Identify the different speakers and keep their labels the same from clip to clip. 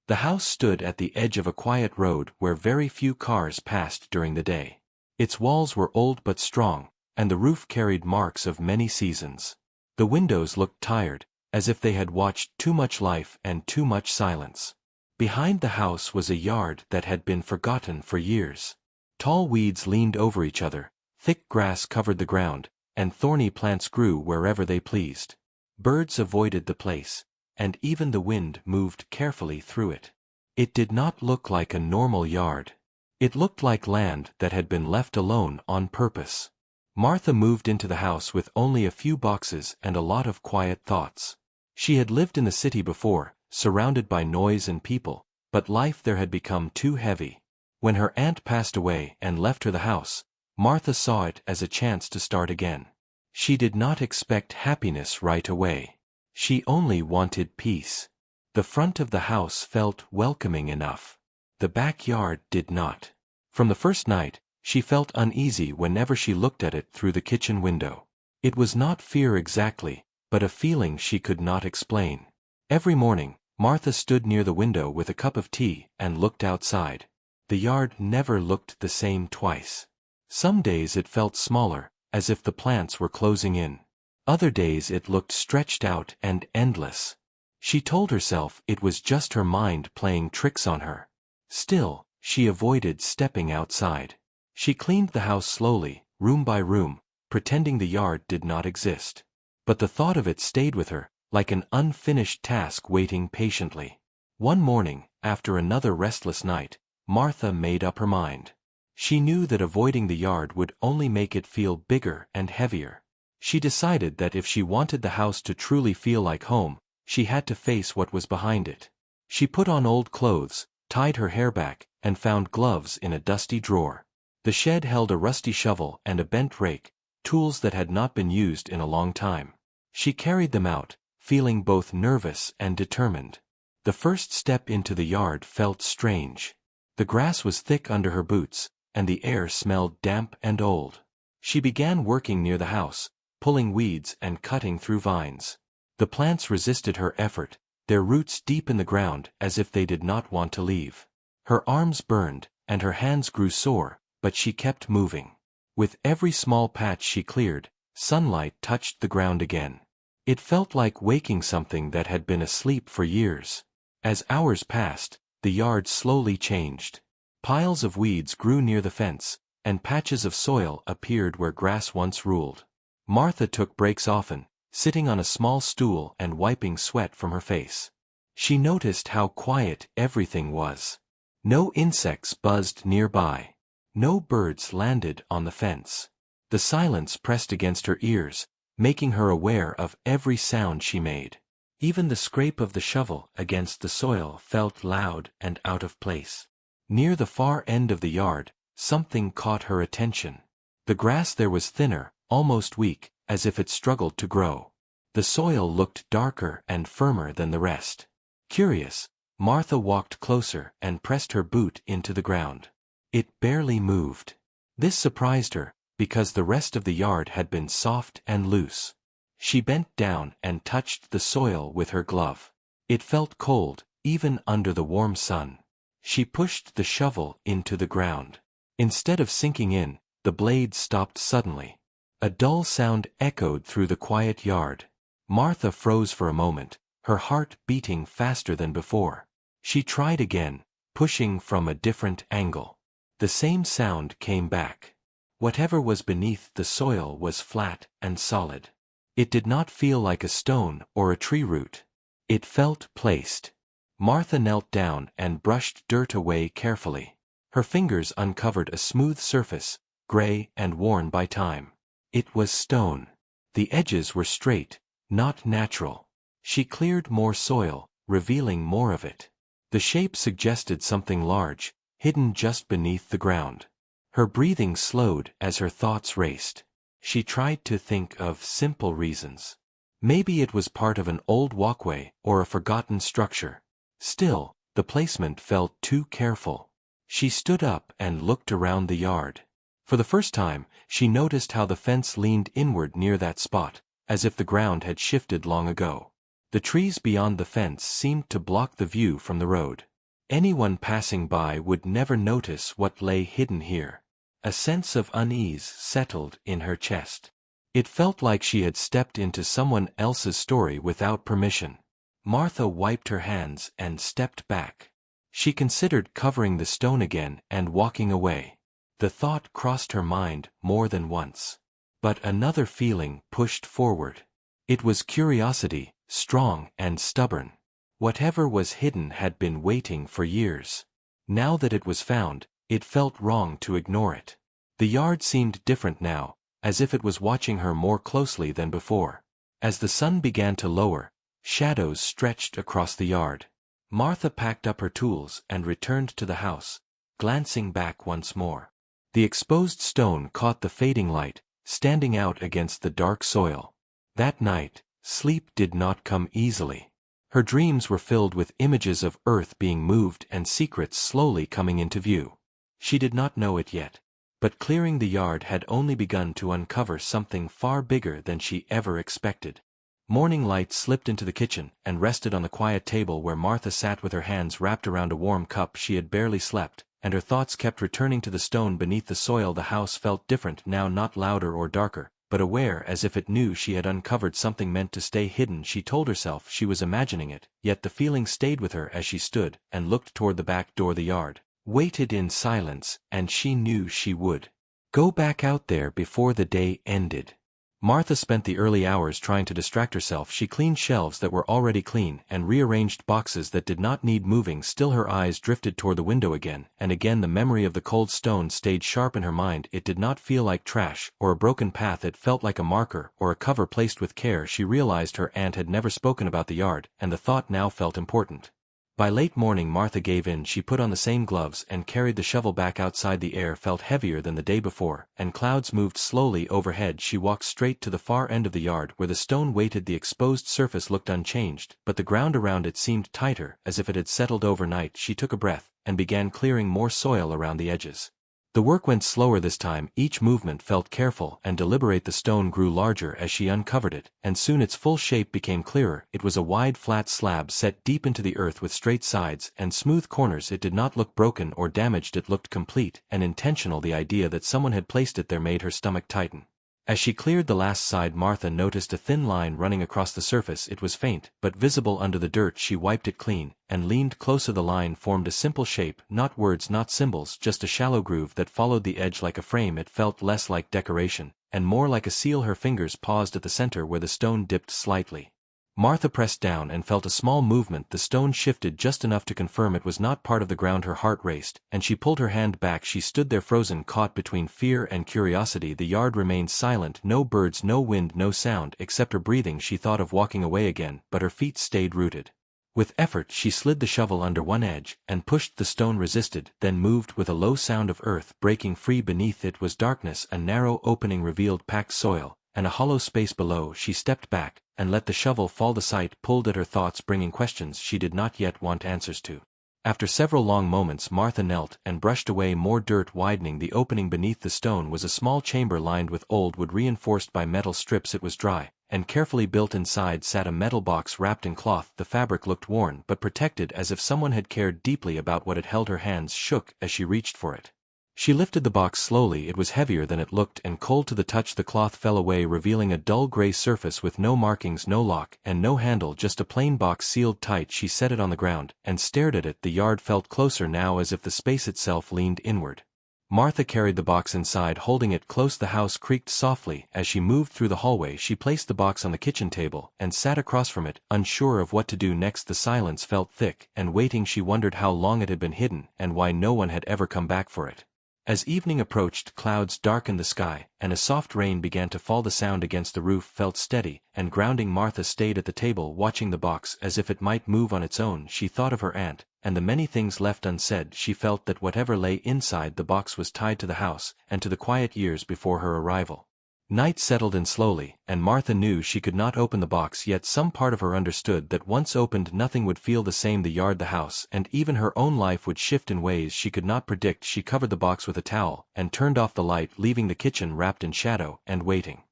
Speaker 1: The house stood at the edge of a quiet road where very few cars passed during the day. Its walls were old but strong, and the roof carried marks of many seasons. The windows looked tired, as if they had watched too much life and too much silence. Behind the house was a yard that had been forgotten for years. Tall weeds leaned over each other, thick grass covered the ground, and thorny plants grew wherever they pleased. Birds avoided the place, and even the wind moved carefully through it. It did not look like a normal yard. It looked like land that had been left alone on purpose. Martha moved into the house with only a few boxes and a lot of quiet thoughts. She had lived in the city before, surrounded by noise and people, but life there had become too heavy. When her aunt passed away and left her the house, Martha saw it as a chance to start again. She did not expect happiness right away. She only wanted peace. The front of the house felt welcoming enough. The backyard did not. From the first night, she felt uneasy whenever she looked at it through the kitchen window. It was not fear exactly, but a feeling she could not explain. Every morning, Martha stood near the window with a cup of tea and looked outside. The yard never looked the same twice. Some days it felt smaller, as if the plants were closing in. Other days it looked stretched out and endless. She told herself it was just her mind playing tricks on her. Still, she avoided stepping outside. She cleaned the house slowly, room by room, pretending the yard did not exist. But the thought of it stayed with her, like an unfinished task waiting patiently. One morning, after another restless night, Martha made up her mind. She knew that avoiding the yard would only make it feel bigger and heavier. She decided that if she wanted the house to truly feel like home, she had to face what was behind it. She put on old clothes, tied her hair back, and found gloves in a dusty drawer. The shed held a rusty shovel and a bent rake, tools that had not been used in a long time. She carried them out, feeling both nervous and determined. The first step into the yard felt strange. The grass was thick under her boots, and the air smelled damp and old. She began working near the house, pulling weeds and cutting through vines. The plants resisted her effort, their roots deep in the ground as if they did not want to leave. Her arms burned, and her hands grew sore, but she kept moving. With every small patch she cleared, sunlight touched the ground again. It felt like waking something that had been asleep for years. As hours passed, the yard slowly changed. Piles of weeds grew near the fence, and patches of soil appeared where grass once ruled. Martha took breaks often, sitting on a small stool and wiping sweat from her face. She noticed how quiet everything was. No insects buzzed nearby. No birds landed on the fence. The silence pressed against her ears, making her aware of every sound she made. Even the scrape of the shovel against the soil felt loud and out of place. Near the far end of the yard, something caught her attention. The grass there was thinner, almost weak, as if it struggled to grow. The soil looked darker and firmer than the rest. Curious, Martha walked closer and pressed her boot into the ground. It barely moved. This surprised her, because the rest of the yard had been soft and loose. She bent down and touched the soil with her glove. It felt cold, even under the warm sun. She pushed the shovel into the ground. Instead of sinking in, the blade stopped suddenly. A dull sound echoed through the quiet yard. Martha froze for a moment, her heart beating faster than before. She tried again, pushing from a different angle. The same sound came back. Whatever was beneath the soil was flat and solid. It did not feel like a stone or a tree root. It felt placed. Martha knelt down and brushed dirt away carefully. Her fingers uncovered a smooth surface, gray and worn by time. It was stone. The edges were straight, not natural. She cleared more soil, revealing more of it. The shape suggested something large, hidden just beneath the ground. Her breathing slowed as her thoughts raced. She tried to think of simple reasons. Maybe it was part of an old walkway or a forgotten structure. Still, the placement felt too careful. She stood up and looked around the yard. For the first time, she noticed how the fence leaned inward near that spot, as if the ground had shifted long ago. The trees beyond the fence seemed to block the view from the road. Anyone passing by would never notice what lay hidden here. A sense of unease settled in her chest. It felt like she had stepped into someone else's story without permission. Martha wiped her hands and stepped back. She considered covering the stone again and walking away. The thought crossed her mind more than once. But another feeling pushed forward. It was curiosity, strong and stubborn. Whatever was hidden had been waiting for years. Now that it was found, it felt wrong to ignore it. The yard seemed different now, as if it was watching her more closely than before. As the sun began to lower, shadows stretched across the yard. Martha packed up her tools and returned to the house, glancing back once more. The exposed stone caught the fading light, standing out against the dark soil. That night, sleep did not come easily. Her dreams were filled with images of earth being moved and secrets slowly coming into view. She did not know it yet, but clearing the yard had only begun to uncover something far bigger than she ever expected. Morning light slipped into the kitchen and rested on the quiet table where Martha sat with her hands wrapped around a warm cup. She had barely slept, and her thoughts kept returning to the stone beneath the soil. The house felt different now, not louder or darker, but aware, as if it knew she had uncovered something meant to stay hidden. She told herself she was imagining it, yet the feeling stayed with her as she stood and looked toward the back door. The yard waited in silence, and she knew she would go back out there before the day ended. Martha spent the early hours trying to distract herself. She cleaned shelves that were already clean and rearranged boxes that did not need moving. Still, her eyes drifted toward the window again, and again the memory of the cold stone stayed sharp in her mind. It did not feel like trash or a broken path. It felt like a marker or a cover placed with care. She realized her aunt had never spoken about the yard, and the thought now felt important. By late morning, Martha gave in. She put on the same gloves and carried the shovel back outside. The air felt heavier than the day before, and clouds moved slowly overhead. She walked straight to the far end of the yard where the stone waited. The exposed surface looked unchanged, but the ground around it seemed tighter, as if it had settled overnight. She took a breath and began clearing more soil around the edges. The work went slower this time. Each movement felt careful and deliberate. The stone grew larger as she uncovered it, and soon its full shape became clearer. It was a wide, flat slab set deep into the earth with straight sides and smooth corners. It did not look broken or damaged. It looked complete and intentional. The idea that someone had placed it there made her stomach tighten. As she cleared the last side, Martha noticed a thin line running across the surface. It was faint, but visible under the dirt. She wiped it clean and leaned closer. The line formed a simple shape, not words, not symbols, just a shallow groove that followed the edge like a frame. It felt less like decoration and more like a seal. Her fingers paused at the center where the stone dipped slightly. Martha pressed down and felt a small movement. The stone shifted just enough to confirm it was not part of the ground. Her heart raced, and she pulled her hand back. She stood there frozen, caught between fear and curiosity. The yard remained silent. No birds, no wind, no sound except her breathing. She thought of walking away again, but her feet stayed rooted. With effort, she slid the shovel under one edge and pushed. The stone resisted, then moved with a low sound of earth breaking free beneath it. Was darkness. A narrow opening revealed packed soil and a hollow space below. She stepped back and let the shovel fall. The sight pulled at her thoughts, bringing questions she did not yet want answers to. After several long moments, Martha knelt and brushed away more dirt. Widening the opening beneath the stone was a small chamber lined with old wood reinforced by metal strips. It was dry and carefully built. Inside sat a metal box wrapped in cloth. The fabric looked worn but protected, as if someone had cared deeply about what it held. Her hands shook as she reached for it. She lifted the box slowly. It was heavier than it looked and cold to the touch. The cloth fell away, revealing a dull gray surface with no markings, no lock, and no handle, just a plain box sealed tight. She set it on the ground and stared at it. The yard felt closer now, as if the space itself leaned inward. Martha carried the box inside, holding it close. The house creaked softly as she moved through the hallway. She placed the box on the kitchen table and sat across from it, unsure of what to do next. The silence felt thick and waiting. She wondered how long it had been hidden and why no one had ever come back for it. As evening approached, clouds darkened the sky, and a soft rain began to fall. The sound against the roof felt steady and grounding. Martha stayed at the table, watching the box as if it might move on its own. She thought of her aunt and the many things left unsaid. She felt that whatever lay inside the box was tied to the house and to the quiet years before her arrival. Night settled in slowly, and Martha knew she could not open the box, yet some part of her understood that once opened nothing would feel the same. The yard, the house, and even her own life would shift in ways she could not predict. She covered the box with a towel and turned off the light, leaving the kitchen wrapped in shadow and waiting.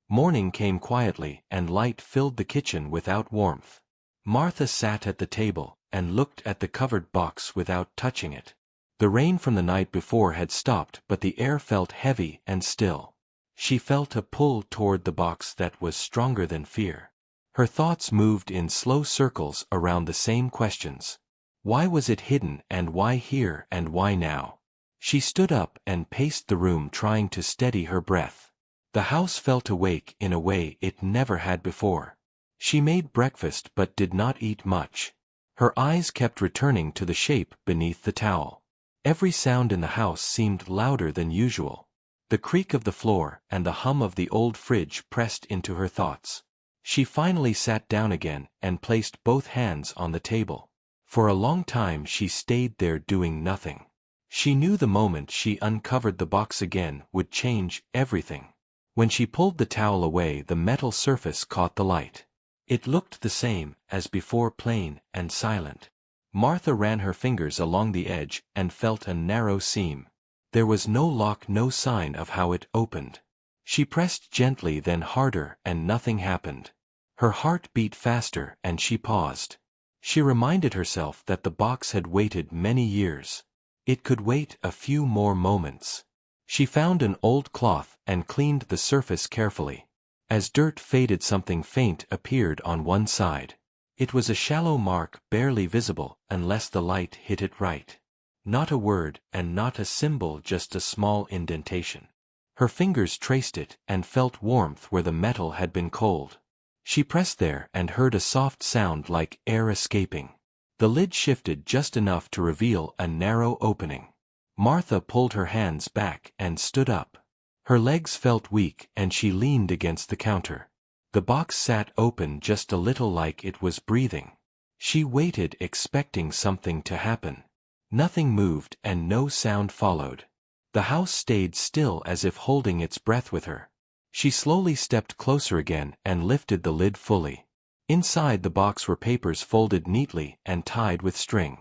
Speaker 1: Morning came quietly, and light filled the kitchen without warmth. Martha sat at the table, and looked at the covered box without touching it. The rain from the night before had stopped, but the air felt heavy and still. She felt a pull toward the box that was stronger than fear. Her thoughts moved in slow circles around the same questions. Why was it hidden, and why here, and why now? She stood up and paced the room, trying to steady her breath. The house felt awake in a way it never had before. She made breakfast but did not eat much. Her eyes kept returning to the shape beneath the towel. Every sound in the house seemed louder than usual. The creak of the floor and the hum of the old fridge pressed into her thoughts. She finally sat down again and placed both hands on the table. For a long time she stayed there doing nothing. She knew the moment she uncovered the box again would change everything. When she pulled the towel away, the metal surface caught the light. It looked the same as before, plain and silent. Martha ran her fingers along the edge and felt a narrow seam. There was no lock, no sign of how it opened. She pressed gently, then harder, and nothing happened. Her heart beat faster and she paused. She reminded herself that the box had waited many years. It could wait a few more moments. She found an old cloth and cleaned the surface carefully. As dirt faded, something faint appeared on one side. It was a shallow mark, barely visible unless the light hit it right. Not a word and not a symbol, just a small indentation. Her fingers traced it and felt warmth where the metal had been cold. She pressed there and heard a soft sound like air escaping. The lid shifted just enough to reveal a narrow opening. Martha pulled her hands back and stood up. Her legs felt weak and she leaned against the counter. The box sat open just a little, like it was breathing. She waited, expecting something to happen. Nothing moved and no sound followed. The house stayed still, as if holding its breath with her. She slowly stepped closer again and lifted the lid fully. Inside the box were papers folded neatly and tied with string.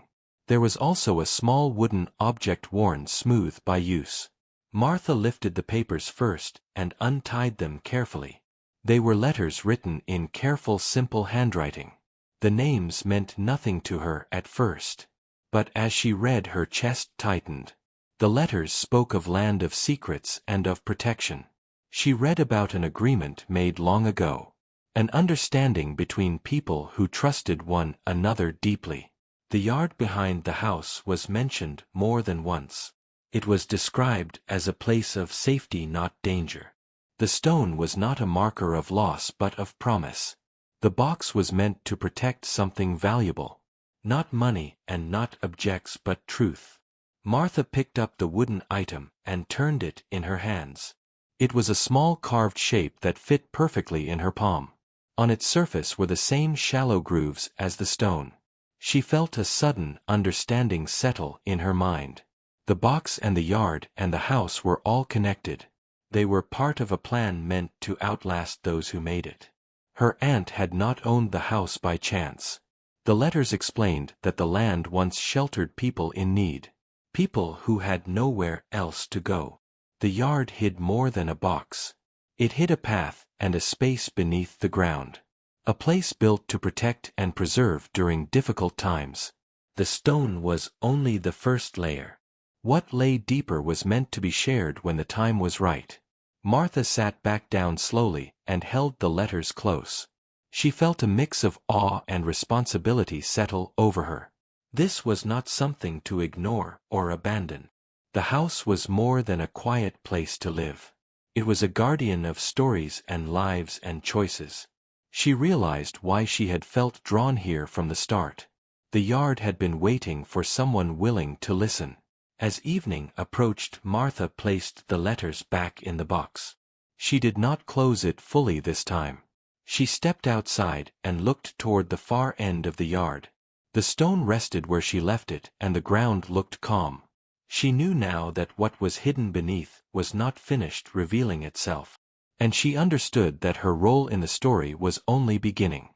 Speaker 1: There was also a small wooden object worn smooth by use. Martha lifted the papers first and untied them carefully. They were letters written in careful, simple handwriting. The names meant nothing to her at first. But as she read, her chest tightened. The letters spoke of land of secrets and of protection. She read about an agreement made long ago. An understanding between people who trusted one another deeply. The yard behind the house was mentioned more than once. It was described as a place of safety, not danger. The stone was not a marker of loss but of promise. The box was meant to protect something valuable. Not money and not objects but truth. Martha picked up the wooden item and turned it in her hands. It was a small carved shape that fit perfectly in her palm. On its surface were the same shallow grooves as the stone. She felt a sudden understanding settle in her mind. The box and the yard and the house were all connected. They were part of a plan meant to outlast those who made it. Her aunt had not owned the house by chance. The letters explained that the land once sheltered people in need. People who had nowhere else to go. The yard hid more than a box. It hid a path and a space beneath the ground. A place built to protect and preserve during difficult times. The stone was only the first layer. What lay deeper was meant to be shared when the time was right. Martha sat back down slowly and held the letters close. She felt a mix of awe and responsibility settle over her. This was not something to ignore or abandon. The house was more than a quiet place to live. It was a guardian of stories and lives and choices. She realized why she had felt drawn here from the start. The yard had been waiting for someone willing to listen. As evening approached, Martha placed the letters back in the box. She did not close it fully this time. She stepped outside and looked toward the far end of the yard. The stone rested where she left it, and the ground looked calm. She knew now that what was hidden beneath was not finished revealing itself. And she understood that her role in the story was only beginning.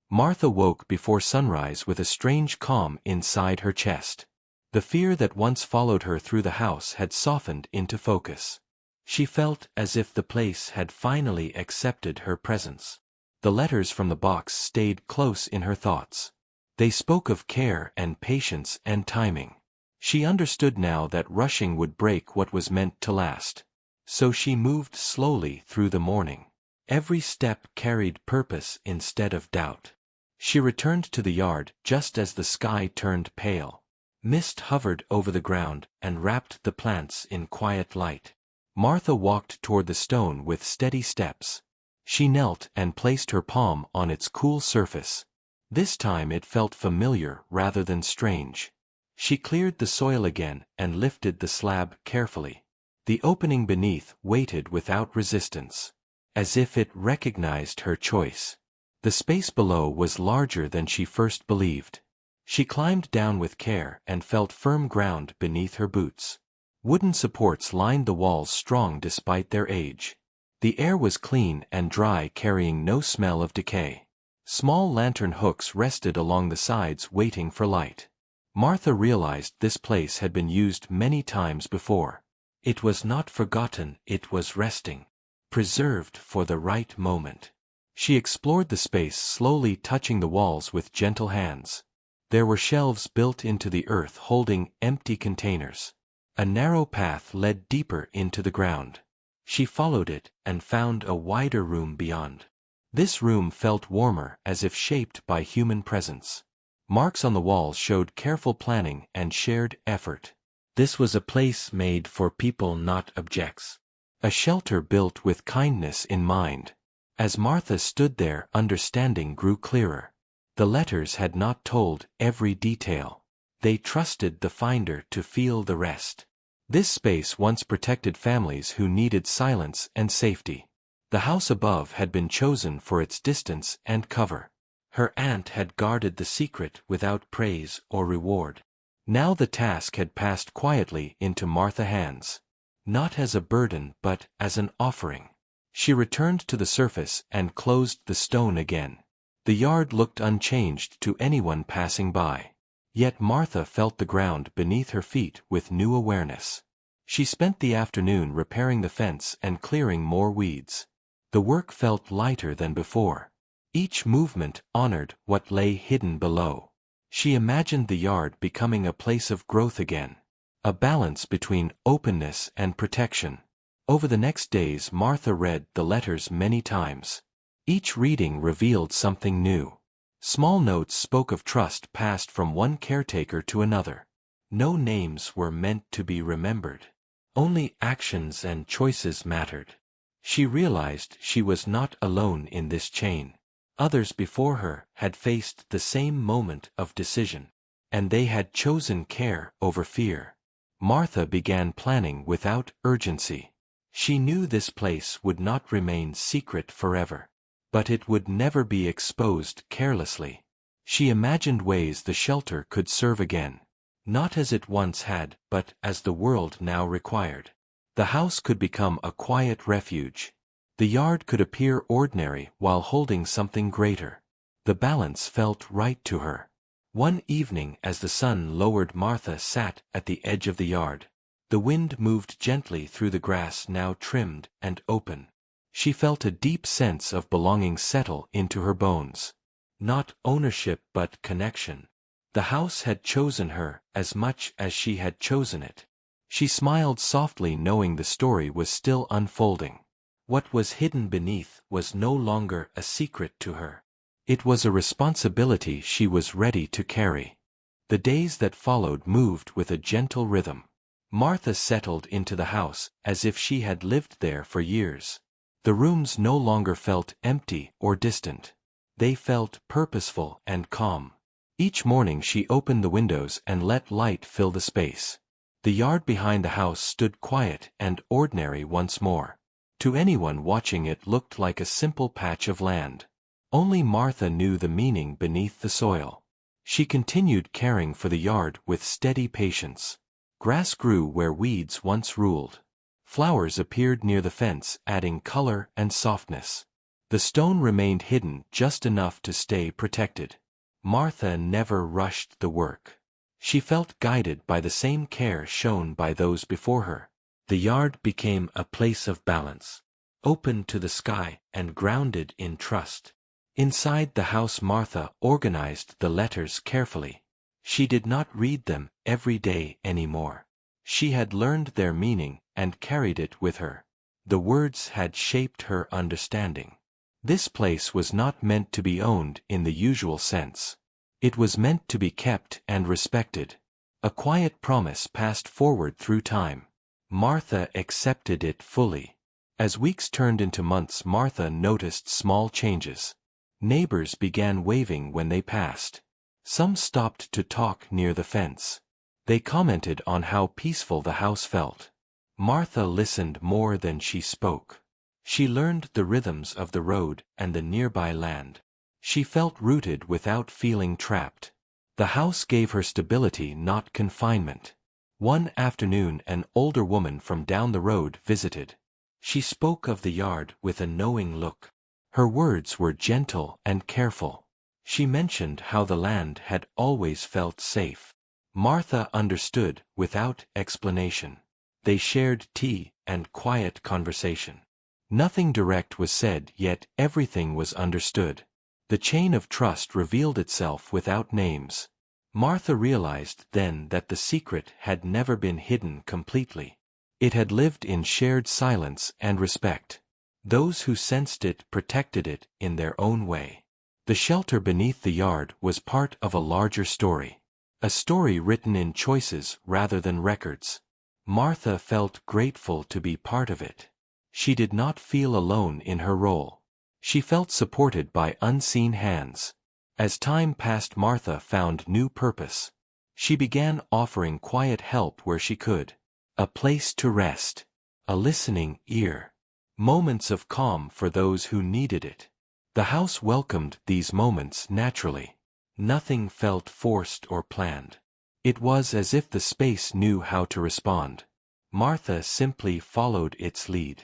Speaker 1: Martha woke before sunrise with a strange calm inside her chest. The fear that once followed her through the house had softened into focus. She felt as if the place had finally accepted her presence. The letters from the box stayed close in her thoughts. They spoke of care and patience and timing. She understood now that rushing would break what was meant to last. So she moved slowly through the morning. Every step carried purpose instead of doubt. She returned to the yard just as the sky turned pale. Mist hovered over the ground and wrapped the plants in quiet light. Martha walked toward the stone with steady steps. She knelt and placed her palm on its cool surface. This time it felt familiar rather than strange. She cleared the soil again and lifted the slab carefully. The opening beneath waited without resistance, as if it recognized her choice. The space below was larger than she first believed. She climbed down with care and felt firm ground beneath her boots. Wooden supports lined the walls strong despite their age. The air was clean and dry, carrying no smell of decay. Small lantern hooks rested along the sides waiting for light. Martha realized this place had been used many times before. It was not forgotten, it was resting, preserved for the right moment. She explored the space, slowly touching the walls with gentle hands. There were shelves built into the earth holding empty containers. A narrow path led deeper into the ground. She followed it and found a wider room beyond. This room felt warmer, as if shaped by human presence. Marks on the walls showed careful planning and shared effort. This was a place made for people, not objects. A shelter built with kindness in mind. As Martha stood there, understanding grew clearer. The letters had not told every detail. They trusted the finder to feel the rest. This space once protected families who needed silence and safety. The house above had been chosen for its distance and cover. Her aunt had guarded the secret without praise or reward. Now the task had passed quietly into Martha's hands. Not as a burden but as an offering. She returned to the surface and closed the stone again. The yard looked unchanged to anyone passing by. Yet Martha felt the ground beneath her feet with new awareness. She spent the afternoon repairing the fence and clearing more weeds. The work felt lighter than before. Each movement honored what lay hidden below. She imagined the yard becoming a place of growth again. A balance between openness and protection. Over the next days Martha read the letters many times. Each reading revealed something new. Small notes spoke of trust passed from one caretaker to another. No names were meant to be remembered. Only actions and choices mattered. She realized she was not alone in this chain. Others before her had faced the same moment of decision, and they had chosen care over fear. Martha began planning without urgency. She knew this place would not remain secret forever, but it would never be exposed carelessly. She imagined ways the shelter could serve again, not as it once had, but as the world now required. The house could become a quiet refuge. The yard could appear ordinary while holding something greater. The balance felt right to her. One evening as the sun lowered, Martha sat at the edge of the yard. The wind moved gently through the grass now trimmed and open. She felt a deep sense of belonging settle into her bones. Not ownership but connection. The house had chosen her as much as she had chosen it. She smiled softly, knowing the story was still unfolding. What was hidden beneath was no longer a secret to her. It was a responsibility she was ready to carry. The days that followed moved with a gentle rhythm. Martha settled into the house as if she had lived there for years. The rooms no longer felt empty or distant. They felt purposeful and calm. Each morning she opened the windows and let light fill the space. The yard behind the house stood quiet and ordinary once more. To anyone watching it looked like a simple patch of land. Only Martha knew the meaning beneath the soil. She continued caring for the yard with steady patience. Grass grew where weeds once ruled. Flowers appeared near the fence, adding color and softness. The stone remained hidden just enough to stay protected. Martha never rushed the work. She felt guided by the same care shown by those before her. The yard became a place of balance, open to the sky and grounded in trust. Inside the house, Martha organized the letters carefully. She did not read them every day anymore. She had learned their meaning and carried it with her. The words had shaped her understanding. This place was not meant to be owned in the usual sense. It was meant to be kept and respected. A quiet promise passed forward through time. Martha accepted it fully. As weeks turned into months, Martha noticed small changes. Neighbors began waving when they passed. Some stopped to talk near the fence. They commented on how peaceful the house felt. Martha listened more than she spoke. She learned the rhythms of the road and the nearby land. She felt rooted without feeling trapped. The house gave her stability, not confinement. One afternoon, an older woman from down the road visited. She spoke of the yard with a knowing look. Her words were gentle and careful. She mentioned how the land had always felt safe. Martha understood without explanation. They shared tea and quiet conversation. Nothing direct was said, yet everything was understood. The chain of trust revealed itself without names. Martha realized then that the secret had never been hidden completely. It had lived in shared silence and respect. Those who sensed it protected it in their own way. The shelter beneath the yard was part of a larger story. A story written in choices rather than records. Martha felt grateful to be part of it. She did not feel alone in her role. She felt supported by unseen hands. As time passed, Martha found new purpose. She began offering quiet help where she could. A place to rest. A listening ear. Moments of calm for those who needed it. The house welcomed these moments naturally. Nothing felt forced or planned. It was as if the space knew how to respond. Martha simply followed its lead.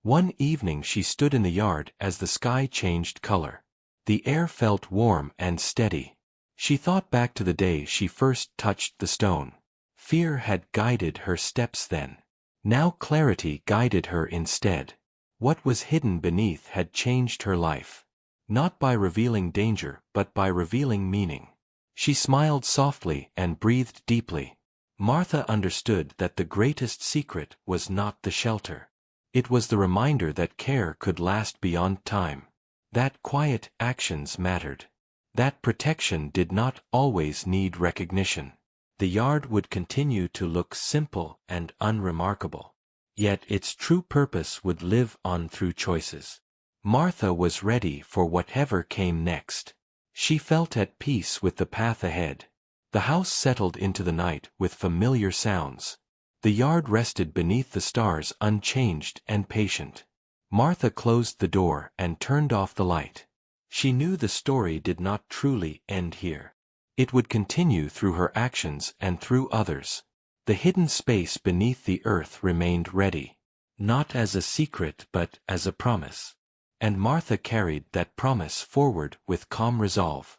Speaker 1: One evening she stood in the yard as the sky changed color. The air felt warm and steady. She thought back to the day she first touched the stone. Fear had guided her steps then. Now clarity guided her instead. What was hidden beneath had changed her life. Not by revealing danger, but by revealing meaning. She smiled softly and breathed deeply. Martha understood that the greatest secret was not the shelter. It was the reminder that care could last beyond time. That quiet actions mattered. That protection did not always need recognition. The yard would continue to look simple and unremarkable. Yet its true purpose would live on through choices. Martha was ready for whatever came next. She felt at peace with the path ahead. The house settled into the night with familiar sounds. The yard rested beneath the stars, unchanged and patient. Martha closed the door and turned off the light. She knew the story did not truly end here. It would continue through her actions and through others. The hidden space beneath the earth remained ready. Not as a secret but as a promise. And Martha carried that promise forward with calm resolve.